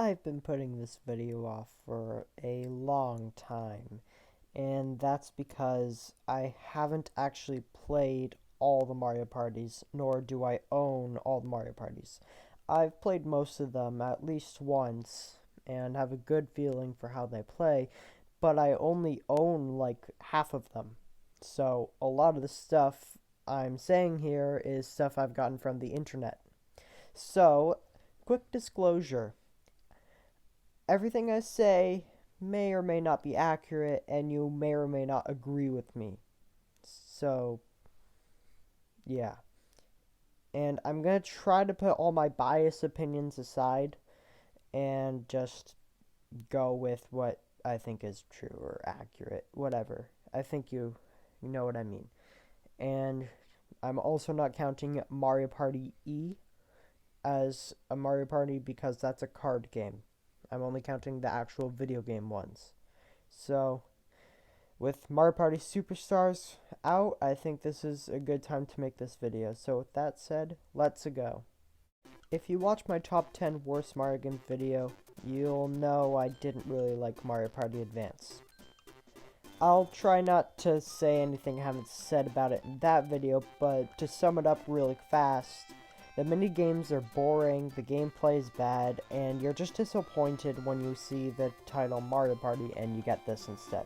I've been putting this video off for a long time, and that's because I haven't actually played all the Mario parties, nor do I own all the Mario parties. I've played most of them at least once, and have a good feeling for how they play, but I only own like half of them. So a lot of the stuff I'm saying here is stuff I've gotten from the internet. So, quick disclosure. Everything I say may or may not be accurate, and you may or may not agree with me. So, yeah. And I'm going to try to put all my biased opinions aside and just go with what I think is true or accurate, whatever. I think you know what I mean. And I'm also not counting Mario Party E as a Mario Party because that's a card game. I'm only counting the actual video game ones. So, with Mario Party Superstars out, I think this is a good time to make this video. So with that said, let's go. If you watch my top 10 worst Mario games video, you'll know I didn't really like Mario Party Advance. I'll try not to say anything I haven't said about it in that video, but to sum it up really fast, the mini games are boring, the gameplay is bad, and you're just disappointed when you see the title Mario Party and you get this instead.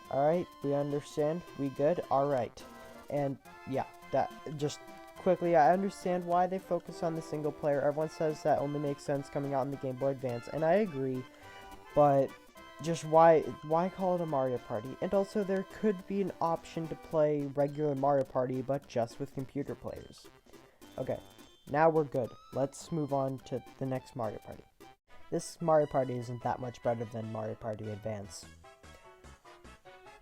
Alright, we understand? We good? Alright. And yeah, that just quickly, I understand why they focus on the single player. Everyone says that only makes sense coming out in the Game Boy Advance, and I agree, but just why call it a Mario Party? And also, there could be an option to play regular Mario Party, but just with computer players. Okay, now we're good. Let's move on to the next Mario Party. This Mario Party isn't that much better than Mario Party Advance.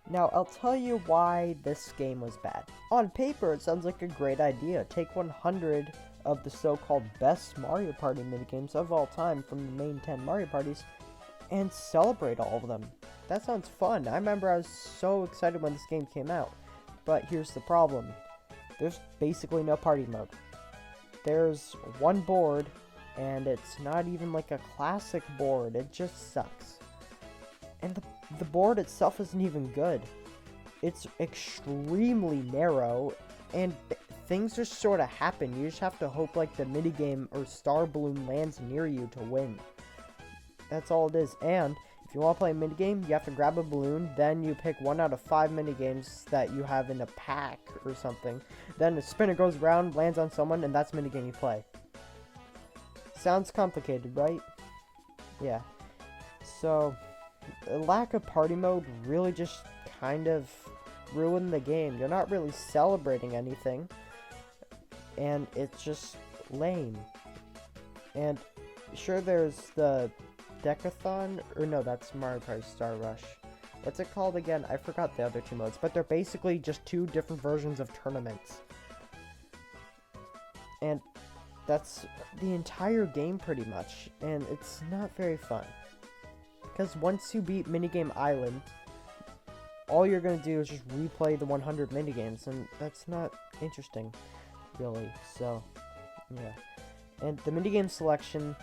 Now, I'll tell you why this game was bad. On paper, it sounds like a great idea. Take 100 of the so-called best Mario Party minigames of all time from the main 10 Mario parties and celebrate all of them. That sounds fun. I remember I was so excited when this game came out. But here's the problem. There's basically no party mode. There's one board, and it's not even like a classic board. It just sucks. And the board itself isn't even good. It's extremely narrow, and things just sort of happen. You just have to hope like the minigame or star balloon lands near you to win. That's all it is. And if you want to play a minigame, you have to grab a balloon, then you pick 1 out of 5 minigames that you have in a pack or something. Then the spinner goes around, lands on someone, and that's the minigame you play. Sounds complicated, right? Yeah. So, the lack of party mode really just kind of ruined the game. You're not really celebrating anything, and it's just lame. And sure, there's the Decathon, or no, that's Mario Party Star Rush. What's it called again? I forgot the other two modes, but they're basically just 2 different versions of tournaments. And that's the entire game pretty much, and it's not very fun. Because once you beat Minigame Island, all you're going to do is just replay the 100 minigames, and that's not interesting, really. So, yeah. And the minigame selection,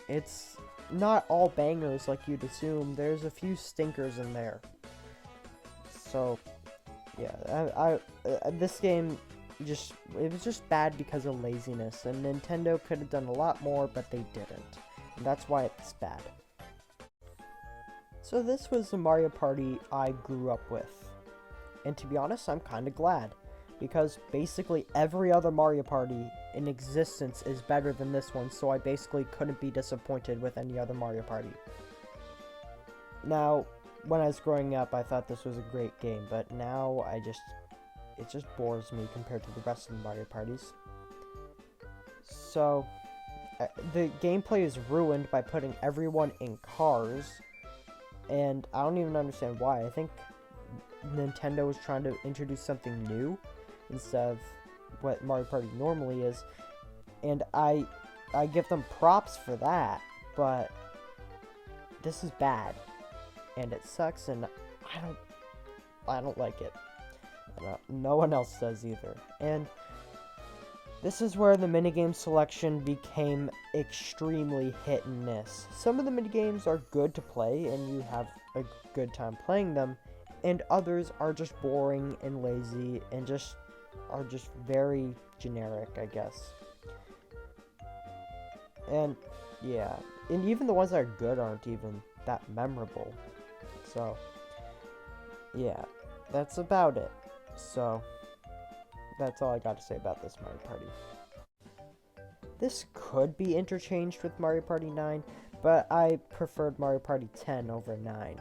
it's not all bangers like you'd assume. There's a few stinkers in there. So, yeah, this game it was just bad because of laziness, and Nintendo could have done a lot more, but they didn't. And that's why it's bad. So this was the Mario Party I grew up with. And to be honest, I'm kind of glad. Because basically every other Mario Party in existence is better than this one, so I basically couldn't be disappointed with any other Mario Party. Now, when I was growing up, I thought this was a great game, but now it just bores me compared to the rest of the Mario parties. So, the gameplay is ruined by putting everyone in cars, and I don't even understand why. I think Nintendo was trying to introduce something new instead of what Mario Party normally is, and I give them props for that, but this is bad, and it sucks, and I don't like it. No one else does either. And This is where the minigame selection became extremely hit and miss. Some of the minigames are good to play and you have a good time playing them, and others are just boring and lazy and are just very generic, I guess. And yeah, and even the ones that are good aren't even that memorable. So yeah, that's about it. So that's all I got to say about this Mario Party. This could be interchanged with Mario Party 9, but I preferred Mario Party 10 over 9.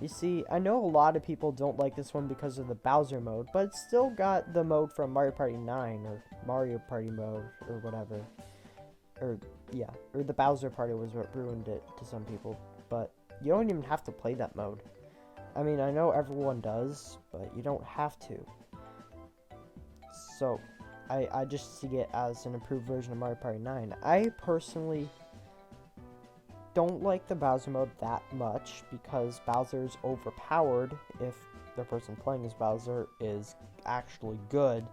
You see, I know a lot of people don't like this one because of the Bowser mode, but it's still got the mode from Mario Party 9, or Mario Party mode, or whatever. Or, yeah, or the Bowser Party was what ruined it to some people, but you don't even have to play that mode. I mean, I know everyone does, but you don't have to. So, I just see it as an improved version of Mario Party 9. I personally don't like the Bowser mode that much because Bowser's overpowered if the person playing as Bowser is actually good.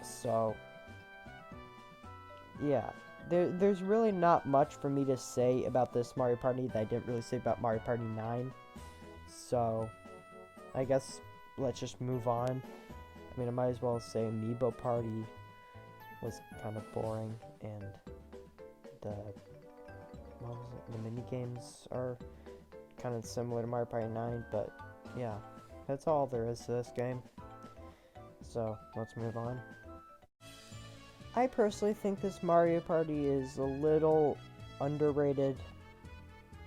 So, yeah. There's really not much for me to say about this Mario Party that I didn't really say about Mario Party 9. So, I guess let's just move on. I mean, I might as well say Amiibo Party was kind of boring, and the mini games are kind of similar to Mario Party 9, but yeah, that's all there is to this game. So, let's move on. I personally think this Mario Party is a little underrated,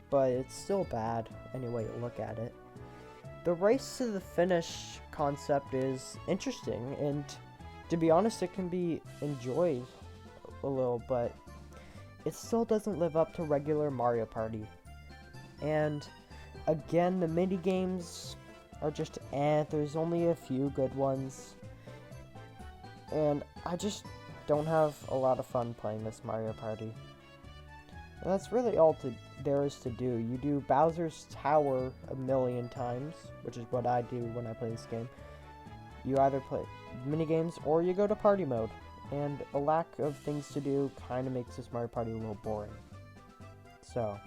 but it's still bad any way you look at it. The race to the finish concept is interesting, and to be honest, it can be enjoyed a little, but it still doesn't live up to regular Mario Party. And again, the mini games are just there's only a few good ones, and I just don't have a lot of fun playing this Mario Party. And that's really all there is to do. You do Bowser's Tower a million times, which is what I do when I play this game. You either play minigames or you go to party mode. And a lack of things to do kind of makes this Mario Party a little boring. So,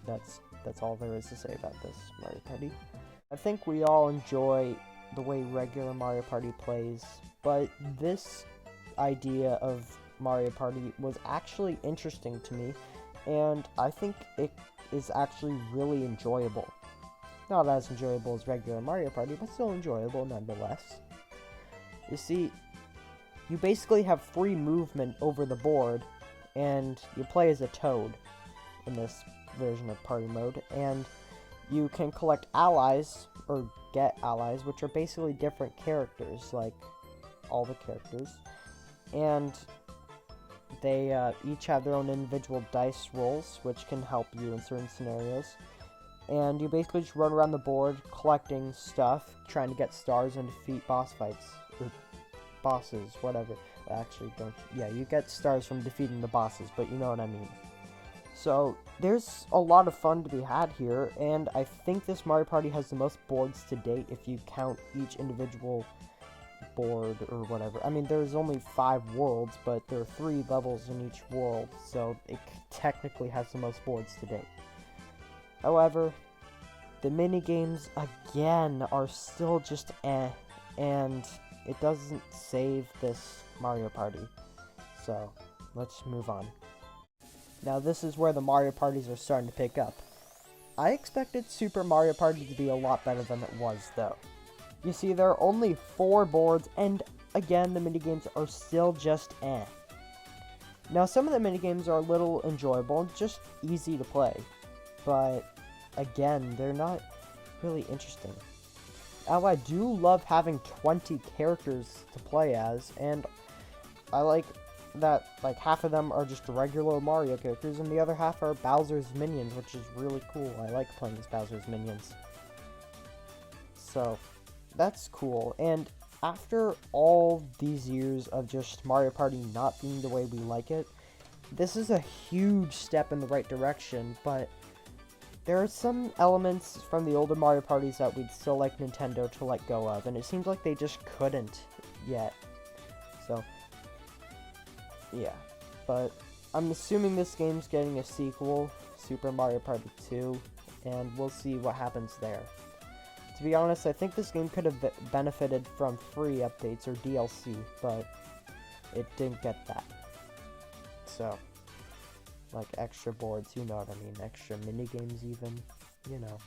that's all there is to say about this Mario Party. I think we all enjoy the way regular Mario Party plays, but this idea of Mario Party was actually interesting to me, and I think it is actually really enjoyable. Not as enjoyable as regular Mario Party, but still enjoyable nonetheless. You see, you basically have free movement over the board, and you play as a Toad in this version of party mode, and you can collect allies, or get allies, which are basically different characters, like all the characters, and they each have their own individual dice rolls, which can help you in certain scenarios. And you basically just run around the board collecting stuff, trying to get stars and defeat boss fights, or bosses, whatever. Actually, don't. Yeah, you get stars from defeating the bosses, but you know what I mean. So, there's a lot of fun to be had here, and I think this Mario Party has the most boards to date if you count each individual board or whatever. I mean, there's only 5 worlds, but there are 3 levels in each world, so it technically has the most boards to date. However, the minigames, again, are still just and it doesn't save this Mario Party. So, let's move on. Now, this is where the Mario Parties are starting to pick up. I expected Super Mario Party to be a lot better than it was, though. You see, there are only 4 boards, and again, the minigames are still just Now, some of the minigames are a little enjoyable and just easy to play, but again, they're not really interesting. Now, I do love having 20 characters to play as, and I like that like half of them are just regular Mario characters, and the other half are Bowser's minions, which is really cool. I like playing as Bowser's minions. So, that's cool, and after all these years of just Mario Party not being the way we like it, this is a huge step in the right direction, but there are some elements from the older Mario Parties that we'd still like Nintendo to let go of, and it seems like they just couldn't yet. Yeah, but I'm assuming this game's getting a sequel, Super Mario Party 2, and we'll see what happens there. To be honest, I think this game could have benefited from free updates or DLC, but it didn't get that. So, like extra boards, you know what I mean, extra minigames even, you know,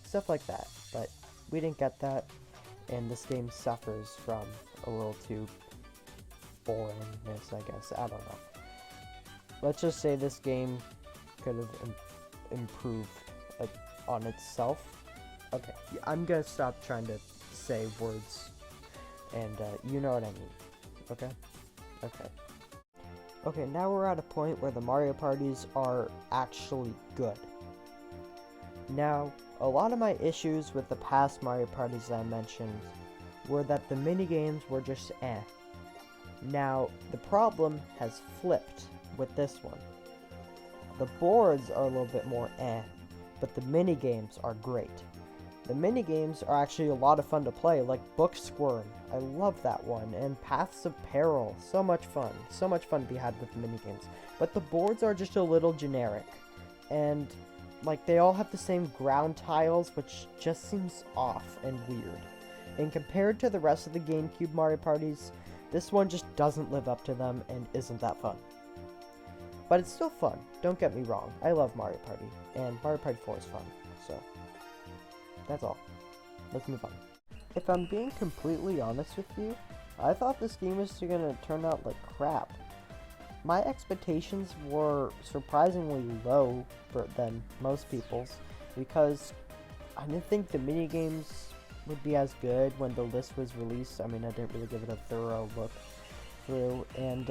stuff like that. But we didn't get that, and this game suffers from a little too boringness, I guess. I don't know. Let's just say this game could have improved on itself. Okay, I'm gonna stop trying to say words, and you know what I mean. Okay? Okay. Okay, now we're at a point where the Mario parties are actually good. Now, a lot of my issues with the past Mario parties I mentioned were that the minigames were just eh. Now, the problem has flipped with this one. The boards are a little bit more eh, but the minigames are great. The minigames are actually a lot of fun to play, like Book Squirm. I love that one, and Paths of Peril. So much fun. So much fun to be had with the minigames. But the boards are just a little generic. And, like, they all have the same ground tiles, which just seems off and weird. And compared to the rest of the GameCube Mario parties, this one just doesn't live up to them and isn't that fun. But it's still fun, don't get me wrong. I love Mario Party, and Mario Party 4 is fun, so that's all. Let's move on. If I'm being completely honest with you, I thought this game was gonna turn out like crap. My expectations were surprisingly low than most people's, because I didn't think the minigames would be as good when the list was released. I mean, I didn't really give it a thorough look through, and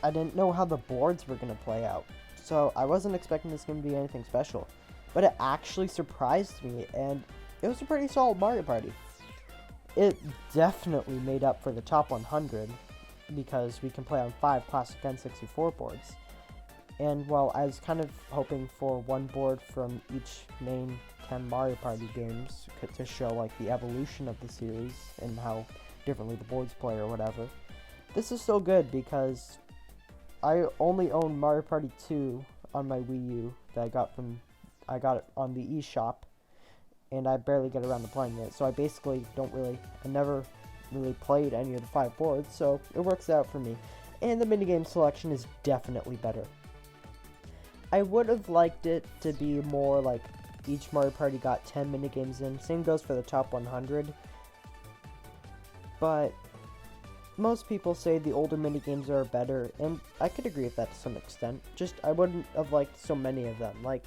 I didn't know how the boards were going to play out. So I wasn't expecting this game to be anything special. But it actually surprised me, and it was a pretty solid Mario Party. It definitely made up for the top 100, because we can play on 5 classic N64 boards. And while I was kind of hoping for one board from each main 10 Mario Party games to show like the evolution of the series and how differently the boards play or whatever, this is so good because I only own Mario Party 2 on my Wii U that I got it on the eShop, and I barely get around to playing it, so I never really played any of the 5 boards, so it works out for me. And the minigame selection is definitely better. I would have liked it to be more like each Mario Party got 10 minigames in, same goes for the top 100, but most people say the older minigames are better, and I could agree with that to some extent. Just, I wouldn't have liked so many of them. Like,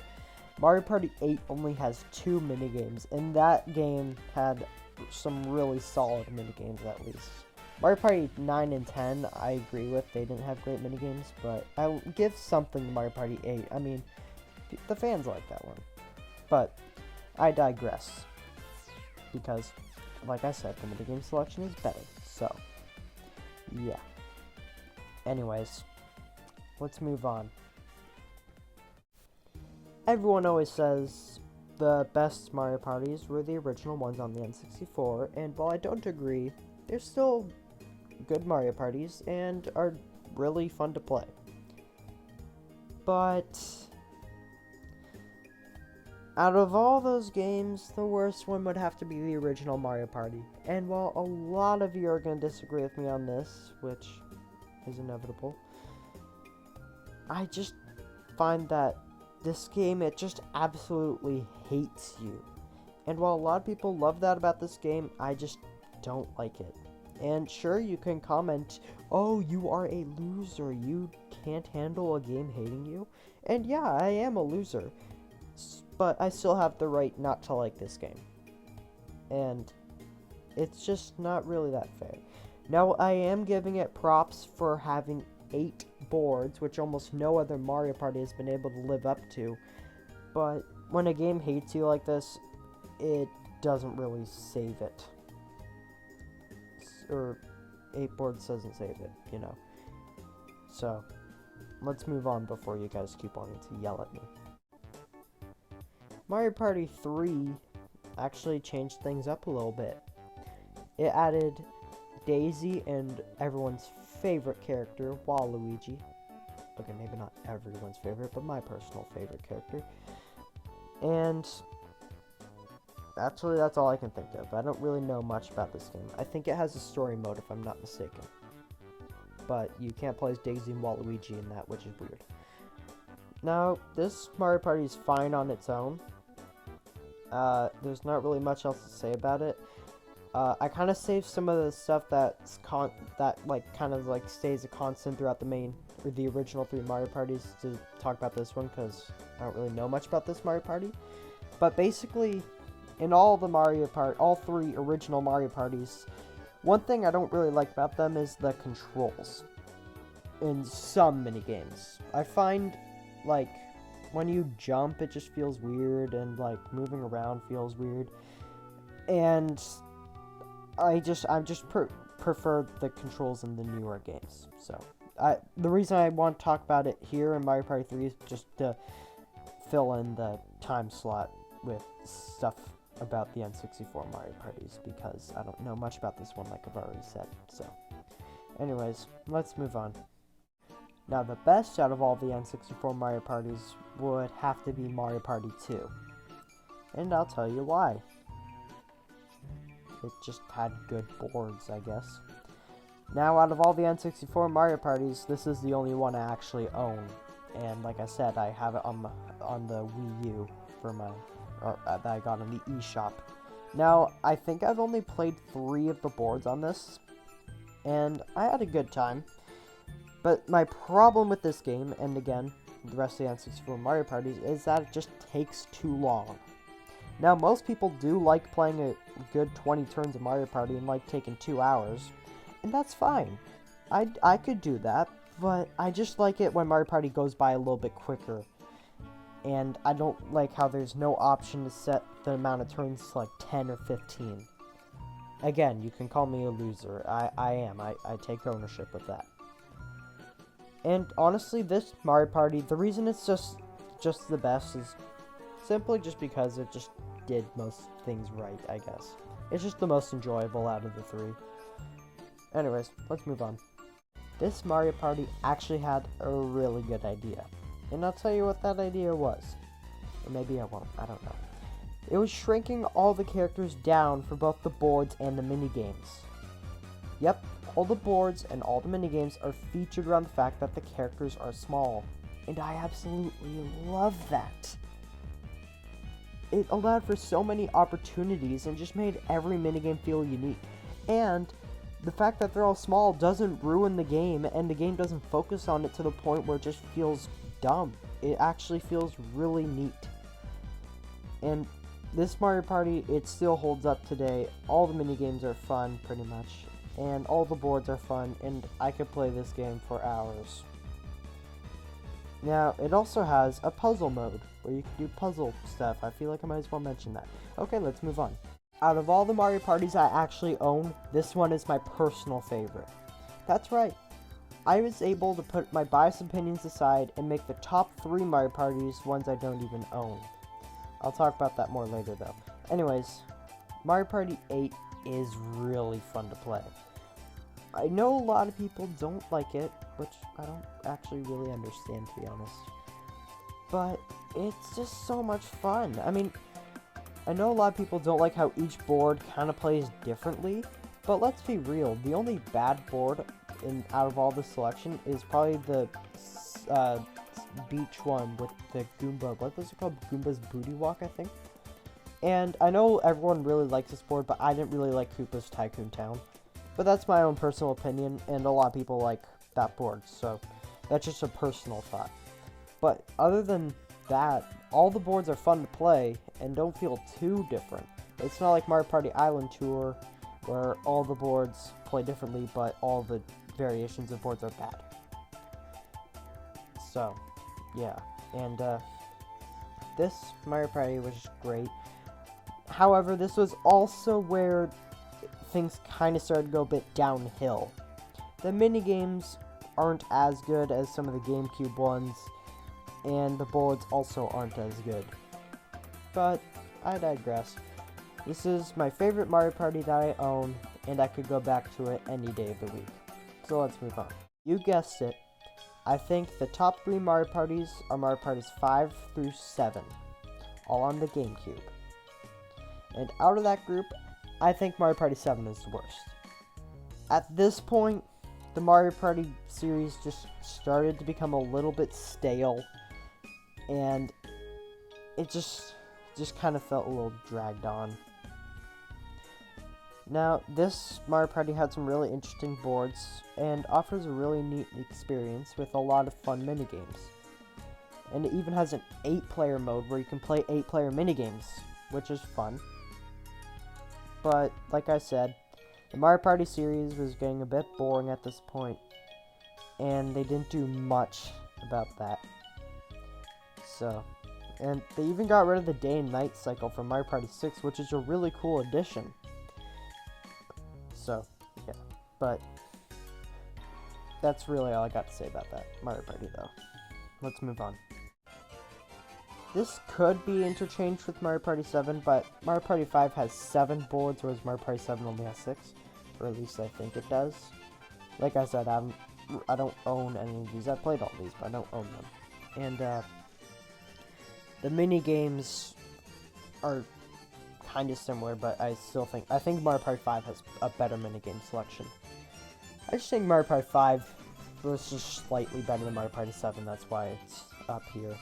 Mario Party 8 only has 2 minigames, and that game had some really solid minigames at least. Mario Party 9 and 10, I agree with. They didn't have great minigames, but I'll give something to Mario Party 8. I mean, the fans like that one. But I digress. Because, like I said, the minigame selection is better. So, yeah. Anyways, let's move on. Everyone always says the best Mario parties were the original ones on the N64, and while I don't agree, they're still good Mario parties and are really fun to play. But out of all those games, the worst one would have to be the original Mario Party. And while a lot of you are going to disagree with me on this, which is inevitable, I just find that this game, it just absolutely hates you. And while a lot of people love that about this game, I just don't like it. And sure, you can comment, oh, you are a loser, you can't handle a game hating you. And yeah, I am a loser. But I still have the right not to like this game. And it's just not really that fair. Now, I am giving it props for having 8 boards, which almost no other Mario Party has been able to live up to. But when a game hates you like this, it doesn't really save it. Or 8 boards doesn't save it, you know. So, let's move on before you guys keep wanting to yell at me. Mario Party 3 actually changed things up a little bit. It added Daisy and everyone's favorite character, Waluigi. Okay, maybe not everyone's favorite, but my personal favorite character. And actually, that's all I can think of. I don't really know much about this game. I think it has a story mode, if I'm not mistaken. But you can't play as Daisy and Waluigi in that, which is weird. Now, this Mario Party is fine on its own. There's not really much else to say about it. I kind of saved some of the stuff that's kind of stays a constant throughout the original 3 Mario Parties to talk about this one, because I don't really know much about this Mario Party. But basically, in all 3 original Mario Parties, one thing I don't really like about them is the controls. In some minigames, I find, like, when you jump, it just feels weird, and, like, moving around feels weird. And I just prefer the controls in the newer games. So, the reason I want to talk about it here in Mario Party 3 is just to fill in the time slot with stuff about the N64 Mario Parties, because I don't know much about this one, like I've already said. So, anyways, let's move on. Now, the best out of all the N64 Mario Parties would have to be Mario Party 2. And I'll tell you why. It just had good boards, I guess. Now, out of all the N64 Mario Parties, this is the only one I actually own. And like I said, I have it on the Wii U for that I got in the eShop. Now, I think I've only played 3 of the boards on this, and I had a good time. But my problem with this game, and again, the rest of the N64 Mario Parties, is that it just takes too long. Now, most people do like playing a good 20 turns of Mario Party and like taking 2 hours, and that's fine. I could do that, but I just like it when Mario Party goes by a little bit quicker. And I don't like how there's no option to set the amount of turns to like 10 or 15. Again, you can call me a loser. I am. I take ownership of that. And honestly, this Mario Party, the reason it's just the best is simply just because it just did most things right, I guess. It's just the most enjoyable out of the 3. Anyways, let's move on. This Mario Party actually had a really good idea. And I'll tell you what that idea was. Or maybe I won't, I don't know. It was shrinking all the characters down for both the boards and the minigames. Yep, all the boards and all the minigames are featured around the fact that the characters are small. And I absolutely love that. It allowed for so many opportunities and just made every minigame feel unique. And the fact that they're all small doesn't ruin the game, and the game doesn't focus on it to the point where it just feels dumb. It actually feels really neat. And this Mario Party, it still holds up today. All the minigames are fun, pretty much. And all the boards are fun, and I could play this game for hours. Now, it also has a puzzle mode, where you can do puzzle stuff. I feel like I might as well mention that. Okay, let's move on. Out of all the Mario Parties I actually own, this one is my personal favorite. That's right. I was able to put my biased opinions aside and make the top 3 Mario Parties ones I don't even own. I'll talk about that more later though. Anyways, Mario Party 8 is really fun to play. I know a lot of people don't like it, which I don't actually really understand, to be honest. But it's just so much fun. I mean, I know a lot of people don't like how each board kind of plays differently, but let's be real, the only bad board out of all the selection is probably the beach one with the Goomba. What was it called? Goomba's Booty Walk, I think. And I know everyone really likes this board, but I didn't really like Koopa's Tycoon Town. But that's my own personal opinion, and a lot of people like that board, so that's just a personal thought. But other than that, all the boards are fun to play and don't feel too different. It's not like Mario Party Island Tour, where all the boards play differently, but all the variations of boards are bad. So, yeah. And, this Mario Party was great. However, this was also where things kind of started to go a bit downhill. The minigames aren't as good as some of the GameCube ones, and the boards also aren't as good. But I digress. This is my favorite Mario Party that I own, and I could go back to it any day of the week. So let's move on. You guessed it. I think the top 3 Mario Parties are Mario Parties 5 through 7, all on the GameCube. And out of that group, I think Mario Party 7 is the worst. At this point, the Mario Party series just started to become a little bit stale, and it just kind of felt a little dragged on. Now, this Mario Party had some really interesting boards and offers a really neat experience with a lot of fun minigames. And it even has an 8-player mode where you can play 8-player minigames, which is fun. But, like I said, the Mario Party series was getting a bit boring at this point, and they didn't do much about that. So, and they even got rid of the day and night cycle from Mario Party 6, which is a really cool addition. So, yeah, but that's really all I got to say about that Mario Party, though. Let's move on. This could be interchanged with Mario Party 7, but Mario Party 5 has 7 boards, whereas Mario Party 7 only has 6. Or at least I think it does. Like I said, I don't own any of these. I played all these, but I don't own them. And the mini games are kind of similar, but I think Mario Party 5 has a better minigame selection. I just think Mario Party 5 was just slightly better than Mario Party 7, that's why it's up here.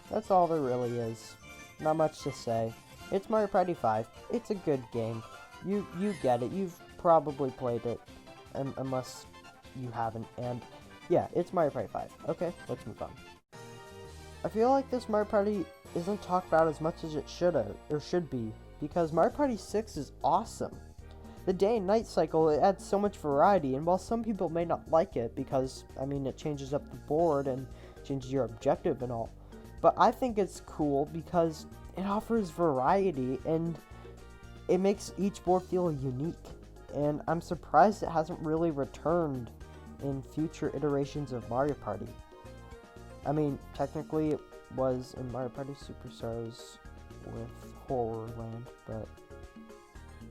That's all there really is. Not much to say. It's Mario Party 5. It's a good game. You get it. You've probably played it, unless you haven't. And yeah, it's Mario Party 5. Okay, let's move on. I feel like this Mario Party isn't talked about as much as it should be, because Mario Party 6 is awesome. The day and night cycle, it adds so much variety, and while some people may not like it because, I mean, it changes up the board and changes your objective and all, but I think it's cool because it offers variety and it makes each board feel unique. And I'm surprised it hasn't really returned in future iterations of Mario Party. I mean, technically it was in Mario Party Superstars with Horrorland, but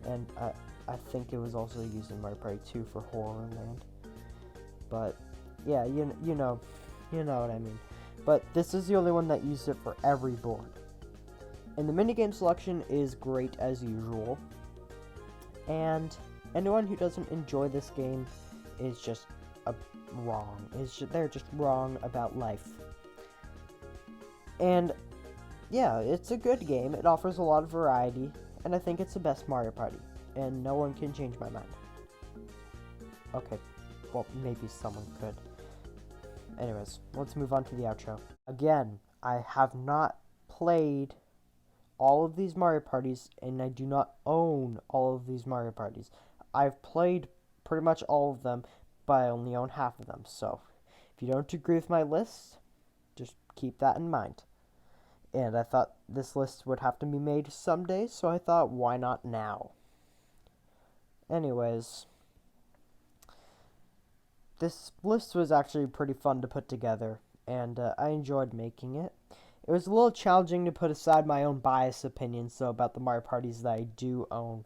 and I think it was also used in Mario Party 2 for Horrorland. But yeah, you know what I mean. But this is the only one that used it for every board. And the minigame selection is great as usual. And anyone who doesn't enjoy this game is just wrong. They're just wrong about life. And yeah, it's a good game. It offers a lot of variety, and I think it's the best Mario Party. And no one can change my mind. Okay, well, maybe someone could. Anyways, let's move on to the outro. Again, I have not played all of these Mario Parties, and I do not own all of these Mario Parties. I've played pretty much all of them, but I only own half of them. So, if you don't agree with my list, just keep that in mind. And I thought this list would have to be made someday, so I thought, why not now? Anyways, this list was actually pretty fun to put together, and I enjoyed making it. It was a little challenging to put aside my own biased opinions, though, about the Mario Parties that I do own.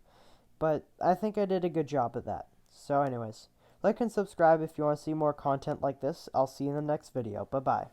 But I think I did a good job of that. So anyways, like and subscribe if you want to see more content like this. I'll see you in the next video. Bye-bye.